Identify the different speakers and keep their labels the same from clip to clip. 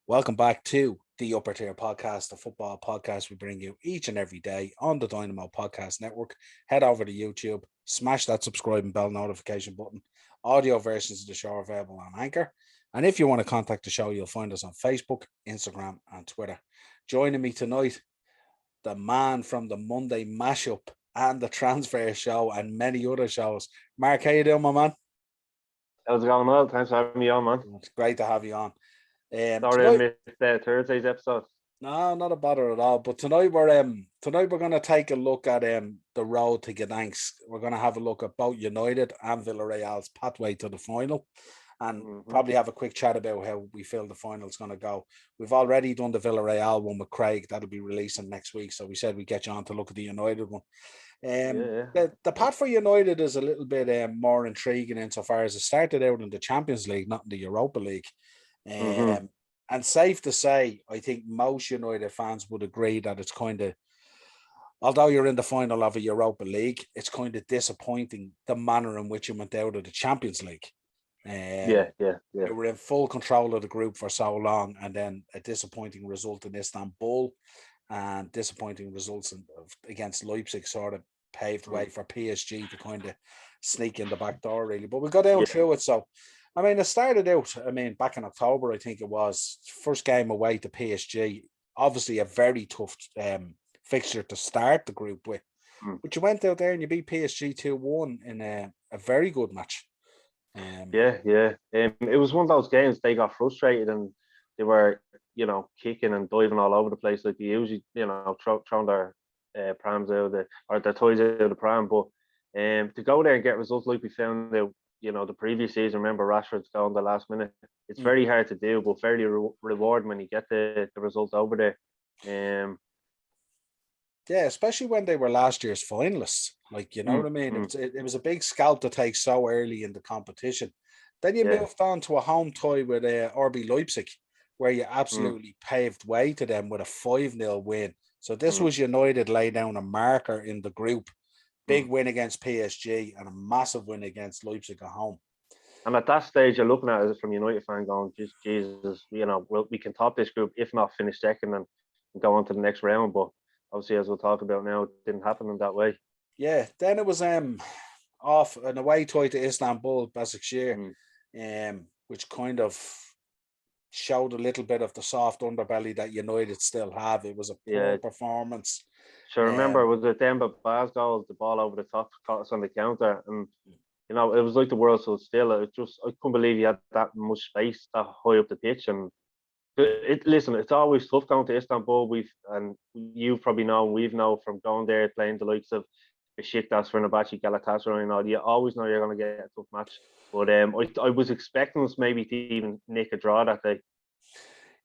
Speaker 1: Welcome back to the Upper Tier Podcast, the football podcast we bring you each and every day on the Dynamo Podcast Network. Head over to YouTube, smash that subscribe and bell notification button. Audio versions of the show are available on Anchor. And if you want to contact the show, you'll find us on Facebook, Instagram, and Twitter. Joining me tonight, the man from the Monday Mashup and the Transfer Show and many other shows. Mark, how you doing, my man?
Speaker 2: How's it going, Well? Thanks for having me on, man.
Speaker 1: It's great to have you on.
Speaker 2: Sorry I missed Thursday's episode.
Speaker 1: No, not a bother at all. But tonight we're going to take a look at the road to Gdansk. We're going to have a look at both United and Villarreal's pathway to the final, and probably have a quick chat about how we feel the final is going to go. We've already done the Villarreal one with Craig. That'll be releasing next week. So we said we'd get you on to look at the United one. The path for United is a little bit more intriguing insofar as it started out in the Champions League, not in the Europa League. And safe to say, I think most United fans would agree that it's kind of, although you're in the final of a Europa League, it's kind of disappointing the manner in which you went out of the Champions League. You were in full control of the group for so long, and then a disappointing result in Istanbul and disappointing results against Leipzig sort of paved way for PSG to kind of sneak in the back door, really. But we got down through it, so I mean, it started out, back in October, I think it was, first game away to PSG. Obviously, a very tough fixture to start the group with. But you went out there and you beat PSG 2-1 in a very good match.
Speaker 2: It was one of those games they got frustrated and they were, kicking and diving all over the place like they usually, throwing their prams out or their toys out of the pram. But to go there and get results like we found out, the previous season, remember Rashford's gone the last minute. It's very hard to do, but fairly rewarding when you get the results over there.
Speaker 1: Especially when they were last year's finalists. Like, you know what I mean? It was a big scalp to take so early in the competition. Then you moved on to a home tie with RB Leipzig, where you absolutely paved way to them with a 5-0 win. So this was United lay down a marker in the group. Big win against PSG and a massive win against Leipzig at home.
Speaker 2: And at that stage, you're looking at it from a United fan going, Jesus, we can top this group, if not finish second and go on to the next round. But obviously, as we'll talk about now, it didn't happen in that way.
Speaker 1: Yeah, then it was off an away tie to Istanbul, Başakşehir, which kind of showed a little bit of the soft underbelly that United still have. It was a poor performance.
Speaker 2: Sure, remember, was it Demba Ba's goal, the ball over the top, caught us on the counter, and it was like the world stood still. I couldn't believe he had that much space that high up the pitch. And listen, it's always tough going to Istanbul. You've probably known, we've known from going there playing the likes of Besiktas, Fenerbahce, Galatasaray, you always know you're going to get a tough match. But I was expecting us maybe to even nick a draw that day.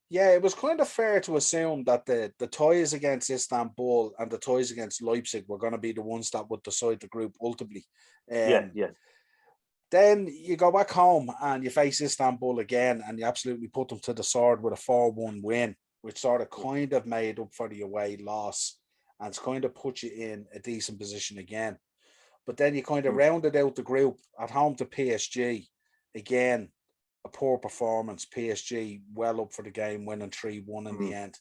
Speaker 1: Yeah, it was kind of fair to assume that the ties against Istanbul and the ties against Leipzig were going to be the ones that would decide the group ultimately. Then you go back home and you face Istanbul again, and you absolutely put them to the sword with a 4-1 win, which sort of kind of made up for the away loss and it's kind of put you in a decent position again. But then you kind of rounded out the group at home to PSG again. A poor performance. PSG well up for the game, winning 3-1 in the end,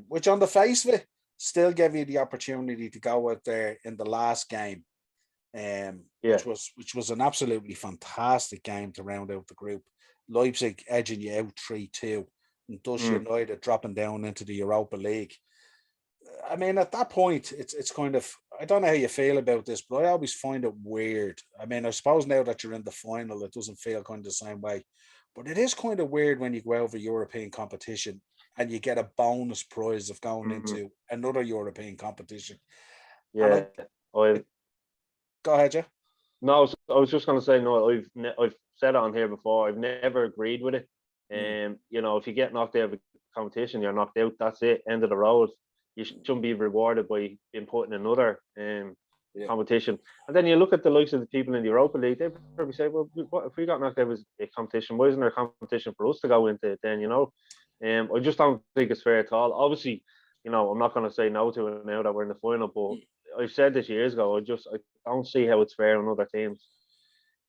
Speaker 1: which on the face of it still gave you the opportunity to go out there in the last game, which was an absolutely fantastic game to round out the group. Leipzig edging you out 3-2, and thus United dropping down into the Europa League. I mean, at that point, it's kind of, I don't know how you feel about this, but I always find it weird. I mean, I suppose now that you're in the final, it doesn't feel kind of the same way. But it is kind of weird when you go over European competition and you get a bonus prize of going into another European competition.
Speaker 2: Yeah.
Speaker 1: Go ahead, yeah.
Speaker 2: No, I was just going to say, no, I've said it on here before. I've never agreed with it. If you get knocked out of a competition, you're knocked out. That's it. End of the road. You shouldn't be rewarded by being put in another competition. And then you look at the likes of the people in the Europa League, they probably say, well, what if we got knocked out of a competition? Why isn't there a competition for us to go into it then, I just don't think it's fair at all. Obviously, I'm not going to say no to it now that we're in the final, but I've said this years ago, I don't see how it's fair on other teams.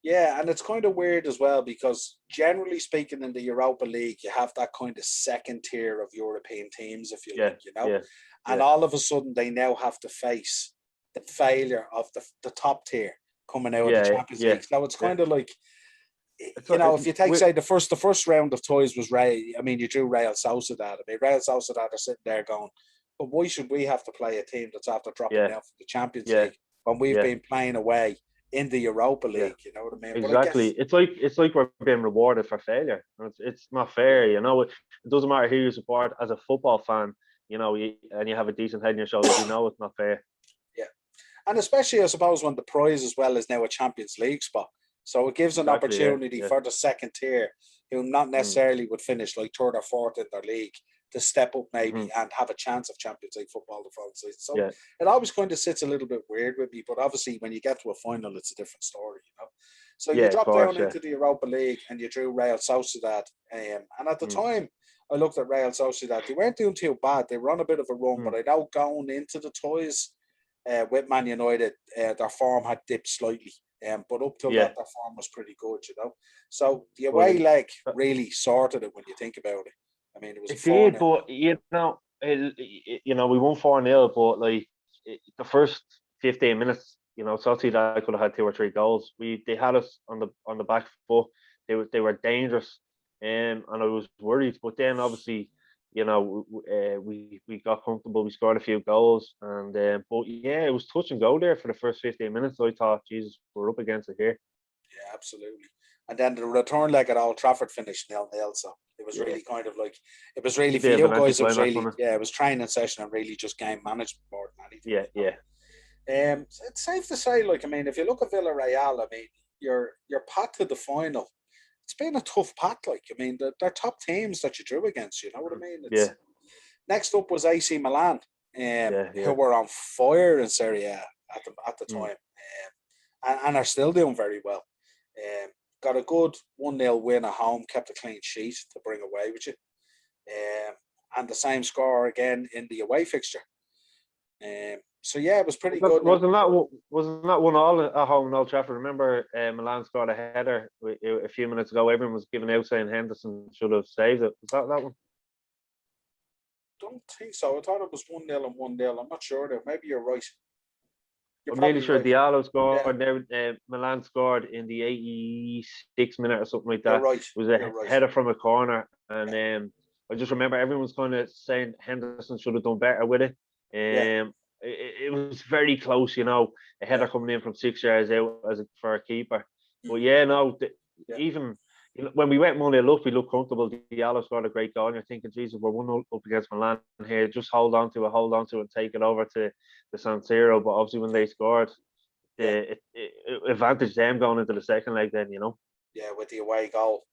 Speaker 1: Yeah, and it's kind of weird as well because generally speaking, in the Europa League, you have that kind of second tier of European teams, if you
Speaker 2: Yeah,
Speaker 1: like, you know,
Speaker 2: yeah,
Speaker 1: and
Speaker 2: yeah,
Speaker 1: all of a sudden they now have to face the failure of the top tier coming out of the
Speaker 2: yeah,
Speaker 1: Champions
Speaker 2: yeah,
Speaker 1: League. So it's
Speaker 2: yeah.
Speaker 1: kind of like,
Speaker 2: It's
Speaker 1: you know, if you take
Speaker 2: we,
Speaker 1: say the first round of toys was Ray. I mean, you drew Real Sociedad. I mean, Real Sociedad are sitting there going, but why should we have to play a team that's after dropping
Speaker 2: yeah,
Speaker 1: down from the Champions
Speaker 2: yeah,
Speaker 1: League when we've
Speaker 2: yeah,
Speaker 1: been playing away in the Europa
Speaker 2: yeah.
Speaker 1: League? You know what I mean? But I
Speaker 2: Exactly.
Speaker 1: guess,
Speaker 2: It's like we're being rewarded for failure. It's not
Speaker 1: yeah,
Speaker 2: fair, you know. It doesn't matter who you support as a football fan, you know, and you have a decent head on your shoulders. You know it's not fair.
Speaker 1: yeah, and especially I suppose when the prize as well is now a Champions League spot, so it gives an
Speaker 2: Exactly. Yeah.
Speaker 1: opportunity
Speaker 2: Yeah.
Speaker 1: for the second tier who not
Speaker 2: Mm,
Speaker 1: necessarily would finish like third or fourth in their league to step up
Speaker 2: hmm.
Speaker 1: maybe and have a chance of Champions League football the following season. So
Speaker 2: Yeah.
Speaker 1: it always kind of sits a little bit weird with me, but obviously when you get to a final, it's a different story, you know. So you
Speaker 2: Yeah. Of
Speaker 1: drop
Speaker 2: course.
Speaker 1: down
Speaker 2: Yeah.
Speaker 1: into the Europa League and you drew Real Sociedad, and at the
Speaker 2: Mm,
Speaker 1: time I looked at Real Sociedad. They weren't doing too bad. They were on a bit of a run, but
Speaker 2: mm.
Speaker 1: I know going into the toys with Man United, their form had dipped slightly. But up till
Speaker 2: Yeah.
Speaker 1: that, their form was pretty good, you know. So the away
Speaker 2: But
Speaker 1: leg really sorted it when you think about it. I mean, it was a
Speaker 2: it
Speaker 1: 4
Speaker 2: did.
Speaker 1: 0
Speaker 2: But you know, we won 4-0. But like the first 15 minutes, you know, Chelsea that could have had 2 or 3 goals. They had us on the back foot. They were dangerous, and I was worried. But then obviously, you know, we got comfortable. We scored a few goals, and but yeah, it was touch and go there for the first 15 minutes. I thought, Jesus, we're up against it here.
Speaker 1: Yeah, absolutely. And then the return leg at Old Trafford finished 0-0. So it was
Speaker 2: Yeah,
Speaker 1: really kind of like, it was really
Speaker 2: a
Speaker 1: for
Speaker 2: bit of
Speaker 1: you
Speaker 2: an
Speaker 1: guys, it was
Speaker 2: anticlimax,
Speaker 1: really,
Speaker 2: wasn't it?
Speaker 1: yeah, it was training session and really just game management more than anything,
Speaker 2: Yeah,
Speaker 1: you know.
Speaker 2: yeah.
Speaker 1: So it's safe to say, like, I mean, if you look at Villarreal, I mean, your path to the final, it's been a tough path. Like, I mean, they're top teams that you drew against. You know what I mean?
Speaker 2: Yeah,
Speaker 1: It's next up was AC Milan,
Speaker 2: yeah,
Speaker 1: who
Speaker 2: yeah.
Speaker 1: were on fire in Serie A at the
Speaker 2: Mm.
Speaker 1: time, and are still doing very well. Got a good 1-0 win at home, kept a clean sheet to bring away with you, and the same score again in the away fixture. So yeah, it was pretty good. Now,
Speaker 2: Wasn't that 1-1 at home in Old Trafford? Remember, Milan scored a header a few minutes ago. Everyone was giving out saying Henderson should have saved it. Was that one?
Speaker 1: don't think so. I thought it was 1-0 and 1-0. I'm not sure though. Maybe you're right. You're
Speaker 2: I'm nearly
Speaker 1: probably
Speaker 2: sure
Speaker 1: right.
Speaker 2: Diallo
Speaker 1: Yeah,
Speaker 2: scored there. Milan scored in the 86th minute or something like
Speaker 1: you're
Speaker 2: that.
Speaker 1: right.
Speaker 2: It was
Speaker 1: You're
Speaker 2: a
Speaker 1: right.
Speaker 2: header from a corner,
Speaker 1: Yeah,
Speaker 2: and I just remember everyone was kind of saying Henderson should have done better with it.
Speaker 1: yeah,
Speaker 2: It was very close, you know, a
Speaker 1: yeah,
Speaker 2: header coming in from 6 yards out for a keeper. But yeah, no,
Speaker 1: yeah.
Speaker 2: even you know, when we went 1-0 up, we looked comfortable. Diallo scored a great goal, and you're thinking, Jesus, we're 1-0 up against Milan here. Just hold on to it, and take it over to the San Siro. But obviously, when they scored,
Speaker 1: Yeah,
Speaker 2: it advantaged them going into the second leg. Then you know.
Speaker 1: yeah, with the away goal.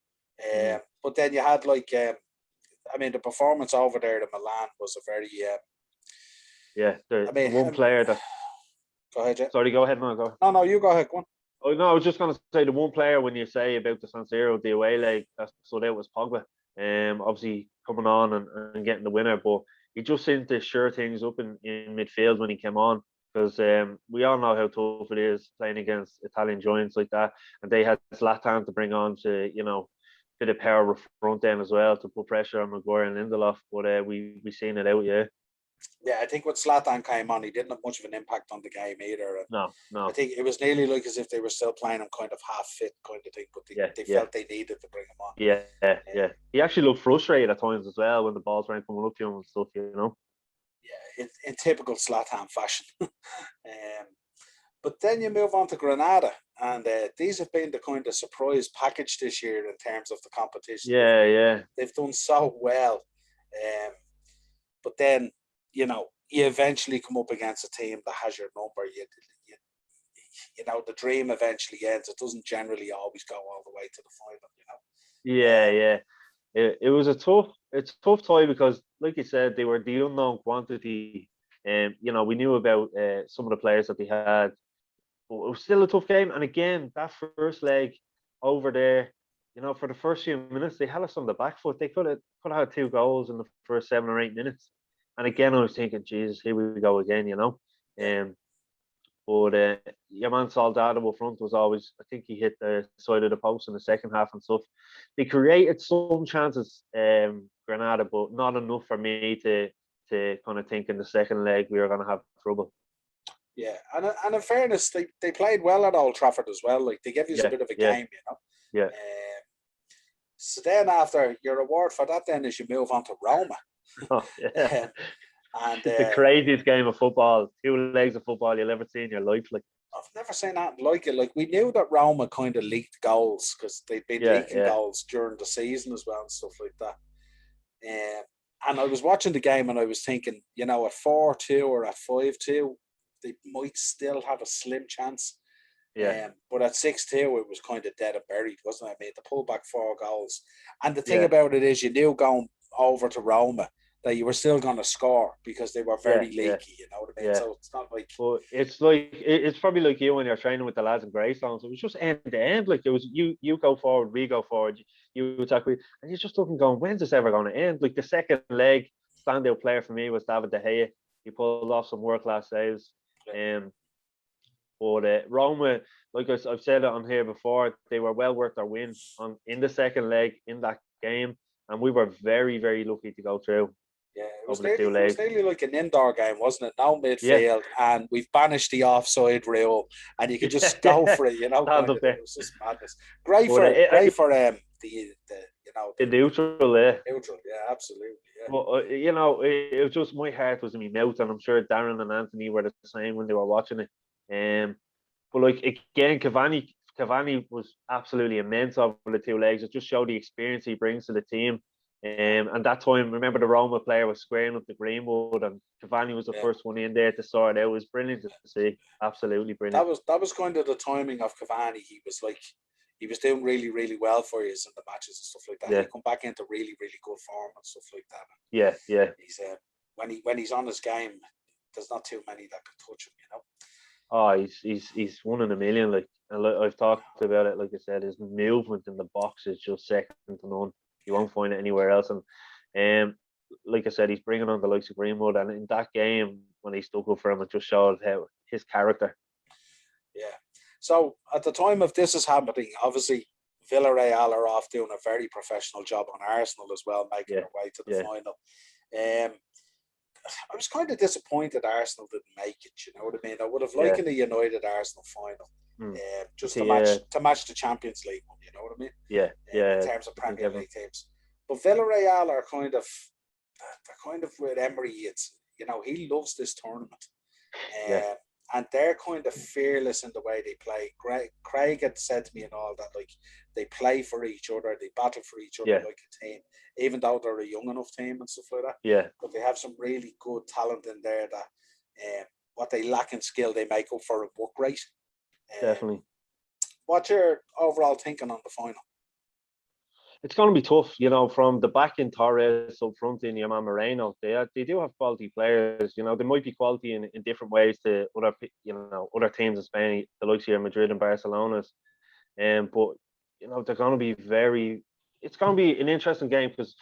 Speaker 2: Mm.
Speaker 1: But then you had like, I mean, the performance over there in Milan was a very,
Speaker 2: Yeah,
Speaker 1: I
Speaker 2: the
Speaker 1: mean,
Speaker 2: one player that.
Speaker 1: go ahead, yeah.
Speaker 2: Sorry, go ahead, no, go.
Speaker 1: No, no, you go ahead, go on.
Speaker 2: Oh no, I was just going to say the one player when you say about the San Siro, the away leg that stood out was Pogba. Obviously coming on and getting the winner, but he just seemed to sure things up in midfield when he came on because we all know how tough it is playing against Italian giants like that, and they had Zlatan to bring on to bit of power up front end as well to put pressure on Maguire and Lindelof, but we seen it out, yeah.
Speaker 1: Yeah, I think when Zlatan came on, he didn't have much of an impact on the game either. And
Speaker 2: No,
Speaker 1: I
Speaker 2: no,
Speaker 1: think it was nearly like as if they were still playing him kind of half fit kind of thing, but
Speaker 2: yeah,
Speaker 1: they
Speaker 2: yeah.
Speaker 1: felt they needed to bring him on.
Speaker 2: Yeah,
Speaker 1: Um,
Speaker 2: yeah. He actually looked frustrated at times as well when the balls weren't coming up to him and stuff, you know.
Speaker 1: yeah, in typical Zlatan fashion. But then you move on to Granada, and these have been the kind of surprise package this year in terms of the competition.
Speaker 2: Yeah, yeah.
Speaker 1: They've done so well, um, but then you eventually come up against a team that has your number. You, the dream eventually ends. It doesn't generally always go all the way to the final.
Speaker 2: Yeah,
Speaker 1: Um,
Speaker 2: yeah. It was it's a tough tie because like you said, they were the unknown quantity. And we knew about some of the players that they had, but it was still a tough game. And again, that first leg over there, for the first few minutes, they had us on the back foot. They could have had 2 goals in the first 7 or 8 minutes. And again, I was thinking, Jesus, here we go again,
Speaker 1: yeah,
Speaker 2: Um, But your man Soldado up front was always, I think he hit the side of the post in the second half and stuff. They created some chances, Granada, but not enough for me to kind of think in the second leg we were going to have trouble.
Speaker 1: Yeah, and in fairness, they played well at Old Trafford as well. Like, they gave you a bit of a game, you know.
Speaker 2: Yeah.
Speaker 1: So then after, your reward for that then is you move on to Roma.
Speaker 2: Oh, yeah.
Speaker 1: And
Speaker 2: the craziest game of football, 2 legs of football you'll ever see in your life. Like,
Speaker 1: I've never seen that like it. Like, we knew that Roma kind of leaked goals because they've been leaking goals during the season as well and stuff like that. And I was watching the game and I was thinking, you know, at 4-2 or at 5-2, they might still have a slim chance. But at 6-2, it was kind of dead and buried, wasn't it? I mean, they pulled back 4 goals. And the thing about it is, you knew going over to Roma that you were still going to score because they were very leaky, you know what I mean? So it's not like...
Speaker 2: But it's probably like you when you're training with the lads in Greystone. So it was just end to end. Like, it was you go forward, we go forward, you attack, and you're just looking going, when's this ever going to end? Like, the second leg, standout player for me was David De Gea. He pulled off some world-class saves. But Roma, like I've said it on here before, they were well worth their win in the second leg in that game. And we were very, very lucky to go through.
Speaker 1: Yeah, it was nearly like an indoor game, wasn't it? No midfield, and we've banished the offside rule, and you could just go for it, you know. It was just madness. Great for the
Speaker 2: neutral,
Speaker 1: neutral, yeah, absolutely. Yeah.
Speaker 2: But you know, it was just, my heart was in my mouth, and I'm sure Darren and Anthony were the same when they were watching it. But like, again, Cavani was absolutely immense over the 2 legs. It just showed the experience he brings to the team. And that time, remember, the Roma player was squaring up the Greenwood, and Cavani was the first one in there to sort it out. It was brilliant to see. Absolutely brilliant.
Speaker 1: That was kind of the timing of Cavani. He was doing really, really well for you in the matches and stuff like that. He come back into really, really good form and stuff like that.
Speaker 2: And
Speaker 1: he's when he's on his game, there's not too many that can touch him, you know.
Speaker 2: Oh, he's 1 in a million. Like, and I've talked about it. Like I said, his movement in the box is just second to none. You won't find it anywhere else. And like I said, he's bringing on the likes of Greenwood. And in that game, when he stuck up for him, it just showed how his character.
Speaker 1: Yeah. So at the time of this is happening, obviously Villarreal are off doing a very professional job on Arsenal as well, making their way to the final. I was kind of disappointed Arsenal didn't make it. You know what I mean? I would have liked a United Arsenal final, just to match the Champions League one. You know what I mean? In terms of Premier League teams, but Villarreal are kind of with Emery. It's, you know, he loves this tournament, and they're kind of fearless in the way they play. Craig had said to me and all that, like, they play for each other, they battle for each other like a team, even though they're a young enough team and stuff like that. But they have some really good talent in there that what they lack in skill, they make up for in work rate.
Speaker 2: Definitely.
Speaker 1: What's your overall thinking on the final?
Speaker 2: It's going to be tough, you know, from the back in Torres up front in your man Moreno. They do have quality players. You know, they might be quality in different ways to other teams in Spain, the likes of Madrid and Barcelona's. But you know, they're going to be it's going to be an interesting game because,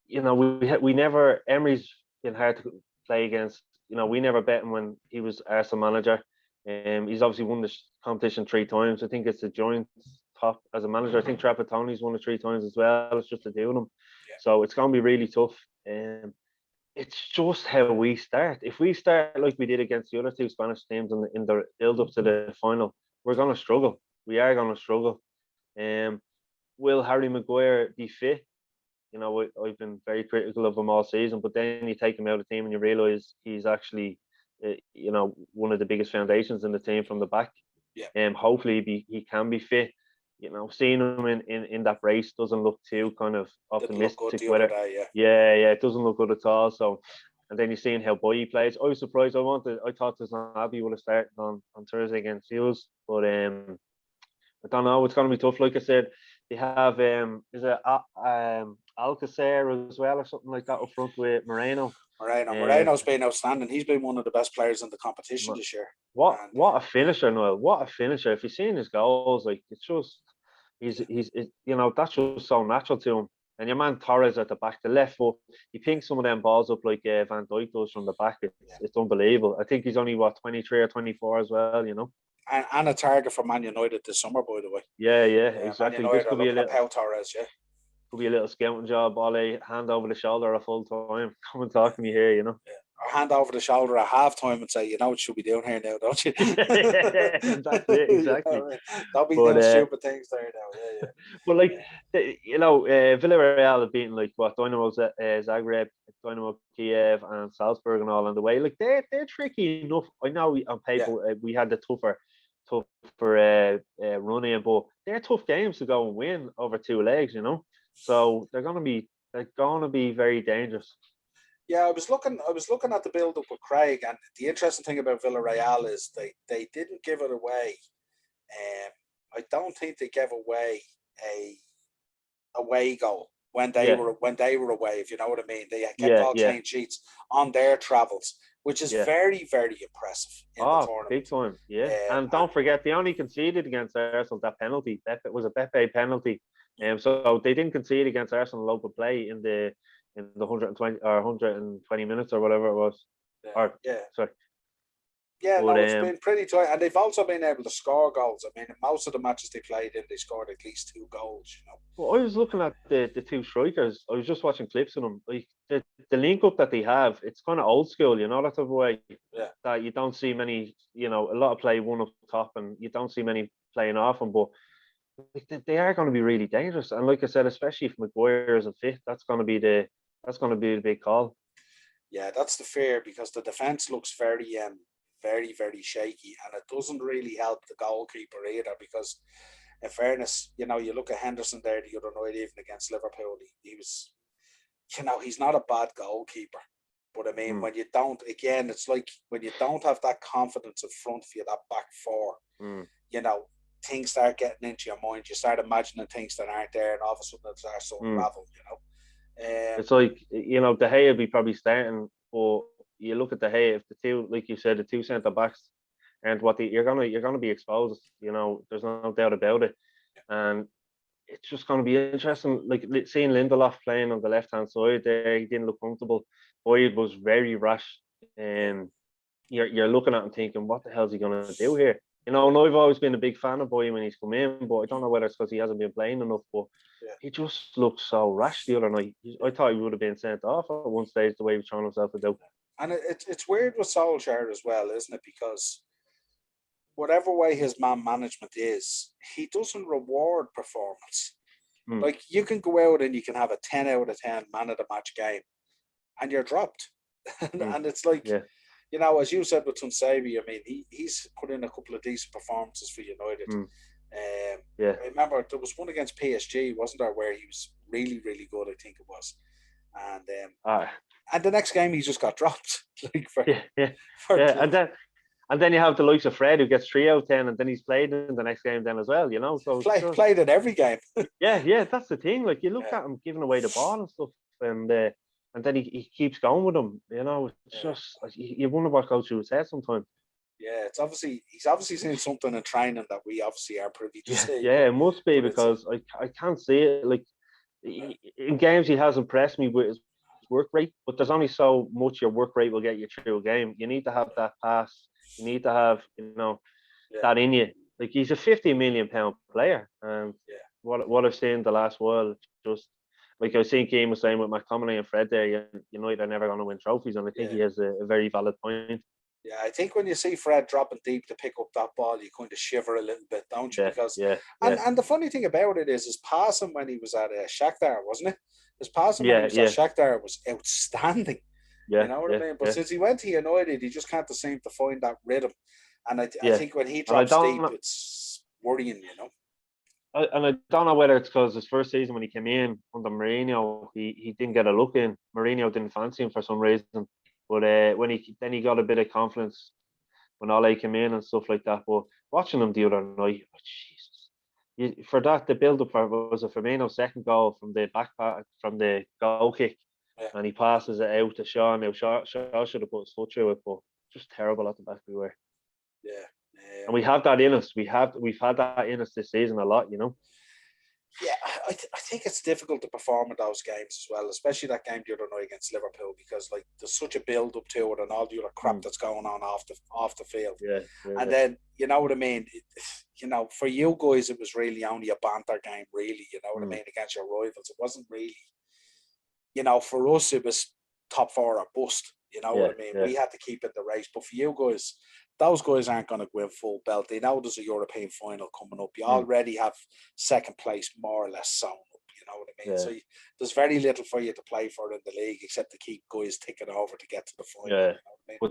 Speaker 2: you know, we never, Emery's been hard to play against. You know, we never bet him when he was Arsenal manager. He's obviously won the competition 3 times. I think it's a joint top as a manager. I think Trapattoni's won it 3 times as well. It's just to do them. So it's going to be really tough. It's just how we start. If we start like we did against the other 2 Spanish teams in the build up to the final, we're going to struggle. We are going to struggle. Will Harry Maguire be fit? You know, I've been very critical of him all season, but then you take him out of the team and you realise he's actually, you know, one of the biggest foundations in the team from the back. Hopefully he can be fit. You know, seeing him in that race doesn't look too kind of optimistic. It doesn't look good at all. So, and then you're seeing how Boye plays. I was surprised. I thought Zahavi would have started on Thursday against Hughes, but I don't know. It's going to be tough. Like I said, they have is it Alcacer as well or something like that up front with Moreno.
Speaker 1: Moreno's been outstanding. He's been one of the best players in the competition this year.
Speaker 2: What a finisher, Noel! What a finisher! If you've seen his goals, like, it's just he's you know, that's just so natural to him. And your man Torres at the back, the left foot, he pings some of them balls up like Van Dijk does from the back. It's unbelievable. I think he's only, 23 or 24 as well, you know.
Speaker 1: And a target for Man United this summer, by the way.
Speaker 2: Yeah, exactly.
Speaker 1: Man United are looking at Pau Torres,
Speaker 2: could be a little scouting job, Ollie, hand over the shoulder a full time. Come and talk to me here, you know.
Speaker 1: Or hand over the shoulder at half time and say, you know what should be doing here now, don't you?
Speaker 2: That's it, exactly.
Speaker 1: You know what I mean? Don't be doing stupid things there now. Yeah.
Speaker 2: But like, Villarreal have beaten like Dynamo Zagreb, Dynamo Kiev, and Salzburg and all on the way. Like they're tricky enough. I know on paper we had the tougher running, but they're tough games to go and win over 2 legs, you know. So they're gonna be very dangerous.
Speaker 1: Yeah, I was looking at the build up with Craig, and the interesting thing about Villarreal is they didn't give it away. I don't think they gave away a away goal when they were away, if you know what I mean. They kept all clean sheets on their travels, which is very, very impressive in the tournament.
Speaker 2: Big time, and don't forget, they only conceded against Arsenal that penalty. That was a Pepe penalty. So they didn't concede against Arsenal local play in the 120 or 120 minutes or whatever it was. Sorry.
Speaker 1: Yeah, but, it's been pretty tight, and they've also been able to score goals. I mean, most of the matches they played in, they scored at least 2 goals. You know.
Speaker 2: Well, I was looking at the 2 strikers. I was just watching clips of them. Like the link up that they have, it's kind of old school. You know, that type of way.
Speaker 1: Yeah.
Speaker 2: That you don't see many. You know, a lot of play one up top, and you don't see many playing off them. But they are going to be really dangerous. And like I said, especially if Maguire isn't fit, that's going to be the big call.
Speaker 1: Yeah, that's the fear, because the defense looks very, very, very shaky, and it doesn't really help the goalkeeper either. Because, in fairness, you know, you look at Henderson there the other night, even against Liverpool, he was, you know, he's not a bad goalkeeper. But I mean, when you don't, again, it's like when you don't have that confidence in front of you, that back four, you know, things start getting into your mind. You start imagining things that aren't there, and all of a sudden it starts to unravel, you know.
Speaker 2: It's like, you know, De Gea will be probably starting, but you look at De Gea, if the two, like you said, the 2 centre backs, and you're gonna be exposed. You know, there's no doubt about it, and it's just gonna be interesting. Like seeing Lindelof playing on the left hand side there, he didn't look comfortable. Boyd was very rash, and you're looking at him thinking, what the hell is he gonna do here? You know, and I've always been a big fan of Boyd when he's come in, but I don't know whether it's because he hasn't been playing enough, but he just looked so rash the other night. I thought he would have been sent off at one stage, the way he was throwing himself about.
Speaker 1: And it's weird with Solskjaer as well, isn't it? Because whatever way his man management is, he doesn't reward performance. Like, you can go out and you can have a 10 out of 10 man of the match game, and you're dropped. And it's like, you know, as you said with Tunsabi, I mean, he's put in a couple of decent performances for United. I remember there was one against PSG, wasn't there, where he was really, really good, I think it was. And the next game he just got dropped.
Speaker 2: And then you have the likes of Fred, who gets 3 out of 10, and then he's played in the next game then as well, you know. So
Speaker 1: played in every game.
Speaker 2: That's the thing. Like, you look at him giving away the ball and stuff, and then he keeps going with them, you know. It's just, you wonder what goes through his head sometimes.
Speaker 1: Yeah, he's obviously seen something in training that we obviously are privy to see.
Speaker 2: Yeah, it must be, because I can't see it. Like, in games he has impressed me with his work rate, but there's only so much your work rate will get you through a game. You need to have that pass. You need to have, you know, that in you. Like, he's a £50 million player, and what I've seen the last while, just like I was saying, Keane was saying with McTominay and Fred there, United are never going to win trophies, and I think he has a very valid point.
Speaker 1: Yeah, I think when you see Fred dropping deep to pick up that ball, you kind of shiver a little bit, don't you? Because and the funny thing about it is his passing when he was at Shakhtar, wasn't it? His passing when he was at Shakhtar was outstanding. You know what I mean? But since he went to United, he just can't seem to find that rhythm. And I think when he drops deep, it's worrying, you know.
Speaker 2: And I don't know whether it's because his first season when he came in under Mourinho, he didn't get a look in. Mourinho didn't fancy him for some reason. But when he got a bit of confidence when Ole came in and stuff like that. But watching him the other night, Jesus, for that, the build up was a Firmino's second goal from the from the goal kick, and he passes it out to Shaw. Now Shaw should have put his foot through it, but just terrible at the back we were. And we have that in us. We've had that in us this season a lot, you know.
Speaker 1: Yeah, I think it's difficult to perform in those games as well, especially that game the other night against Liverpool, because like there's such a build up to it and all the other crap that's going on off the field.
Speaker 2: Yeah,
Speaker 1: And then you know what I mean. For you guys, it was really only a banter game, really. You know what I mean, against your rivals. It wasn't really. For us, it was top four or bust. You know what I mean? We had to keep in the race. But for you guys, those guys aren't going to go in full belt. They know there's a European final coming up. You already have second place more or less sewn up. You know what I mean? So there's very little for you to play for in the league except to keep guys ticking over to get to the final.
Speaker 2: Yeah.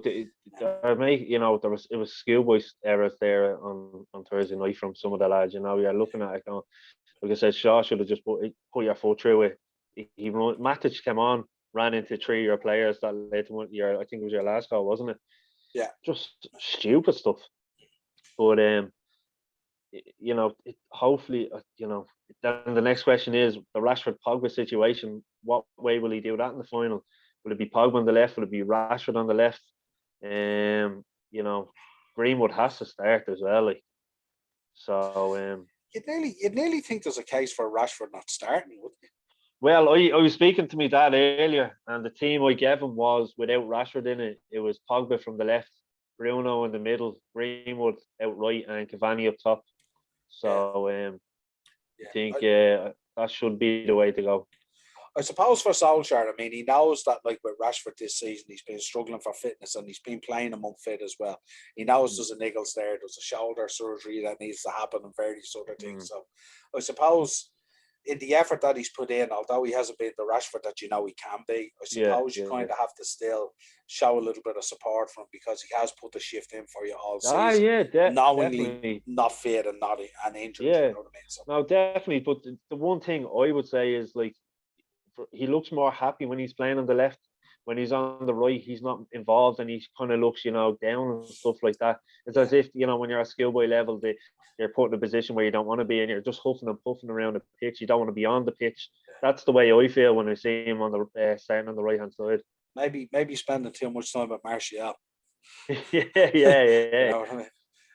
Speaker 1: You know what I
Speaker 2: mean? But it was schoolboy errors there on Thursday night from some of the lads. You're looking at it going, like I said, Shaw should have just put your foot through it. Matic came on, ran into three of your players that led to I think it was your last goal, wasn't it?
Speaker 1: Yeah.
Speaker 2: Just stupid stuff. But hopefully, then the next question is the Rashford Pogba situation. What way will he do that in the final? Will it be Pogba on the left? Will it be Rashford on the left? Greenwood has to start as well. So
Speaker 1: you'd nearly think there's a case for Rashford not starting, wouldn't you?
Speaker 2: Well, I was speaking to my dad earlier, and the team I gave him was without Rashford in it. It was Pogba from the left, Bruno in the middle, Greenwood out right, and Cavani up top. So I think that should be the way to go.
Speaker 1: I suppose for Solskjaer, I mean, he knows that like with Rashford this season, he's been struggling for fitness and he's been playing him unfit as well. He knows there's a niggles there, there's a shoulder surgery that needs to happen and various other things. So I suppose in the effort that he's put in, although he hasn't been the Rashford that he can be, I suppose you kind of have to still show a little bit of support from him because he has put the shift in for you all season. Knowingly
Speaker 2: definitely.
Speaker 1: Not fit and not an injured.
Speaker 2: Yeah.
Speaker 1: You know what I mean? So.
Speaker 2: No, definitely. But the one thing I would say is like he looks more happy when he's playing on the left. When he's on the right, he's not involved and he kind of looks, down and stuff like that. It's as if, when you're at schoolboy level, you're put in a position where you don't want to be and you're just huffing and puffing around the pitch. You don't want to be on the pitch. That's the way I feel when I see him on the starting on the right hand side.
Speaker 1: Maybe spending too much time at Martial.
Speaker 2: yeah.
Speaker 1: You know what I mean?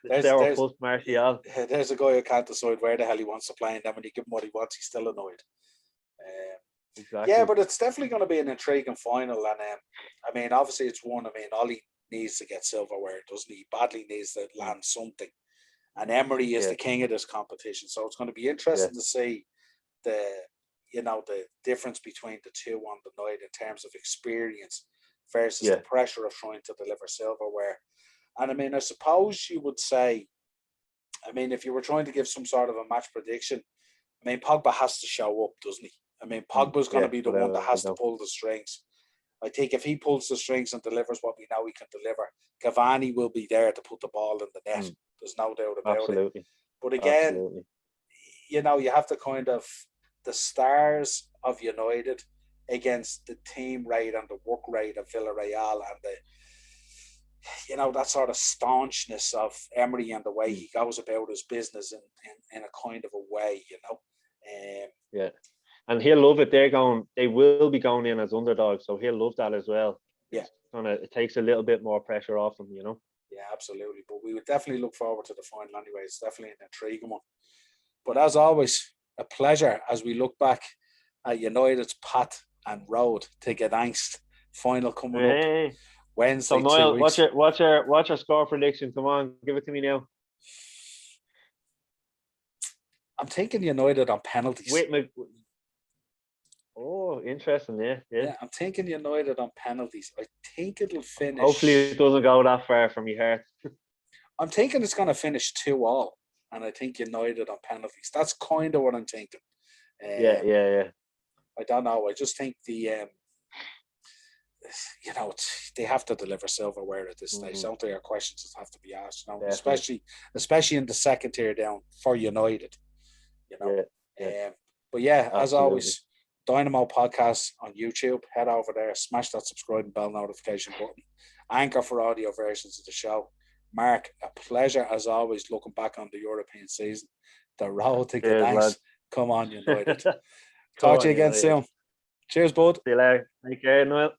Speaker 2: There's Martial.
Speaker 1: There's a guy who can't decide where the hell he wants to play, and then when you give him what he wants, he's still annoyed.
Speaker 2: Exactly.
Speaker 1: Yeah, but it's definitely going to be an intriguing final, and I mean, obviously it's one. I mean, Ollie needs to get silverware, doesn't he? He badly needs to land something, and Emery is the king of this competition, so it's going to be interesting to see the difference between the two on the night in terms of experience versus the pressure of trying to deliver silverware. And I mean, I suppose you would say, I mean, if you were trying to give some sort of a match prediction, I mean, Pogba has to show up, doesn't he? I mean, Pogba's going to be the one that has to pull the strings. I think if he pulls the strings and delivers what we know he can deliver, Cavani will be there to put the ball in the net. There's no doubt about it. But again, you have to kind of the stars of United against the team rate and the work rate of Villarreal and that sort of staunchness of Emery and the way he goes about his business in a kind of a way,
Speaker 2: And he'll love it. They will be going in as underdogs, so he'll love that as well.
Speaker 1: Yeah.
Speaker 2: It takes a little bit more pressure off him,
Speaker 1: Yeah, absolutely. But we would definitely look forward to the final anyway. It's definitely an intriguing one. But as always, a pleasure as we look back at United's path and road to Gdansk final coming up Wednesday.
Speaker 2: So Niall, what's your score prediction? Come on, give it to me now.
Speaker 1: I'm thinking United on penalties.
Speaker 2: Oh, interesting, yeah.
Speaker 1: I'm thinking United on penalties. I think it'll finish.
Speaker 2: Hopefully it doesn't go that far from your heart.
Speaker 1: I'm thinking it's going to finish 2-2, and I think United on penalties. That's kind of what I'm thinking.
Speaker 2: Yeah.
Speaker 1: I don't know. I just think they have to deliver silverware at this stage. Don't there are questions that have to be asked, especially in the second tier down for United. But yeah, absolutely. As always, Dynamo Podcast on YouTube. Head over there, smash that subscribe and bell notification button. Anchor for audio versions of the show. Mark, a pleasure as always looking back on the European season. The road to Gdansk. Come on, United. Talk to you again soon. Cheers, bud.
Speaker 2: See you later. Take care, Noel.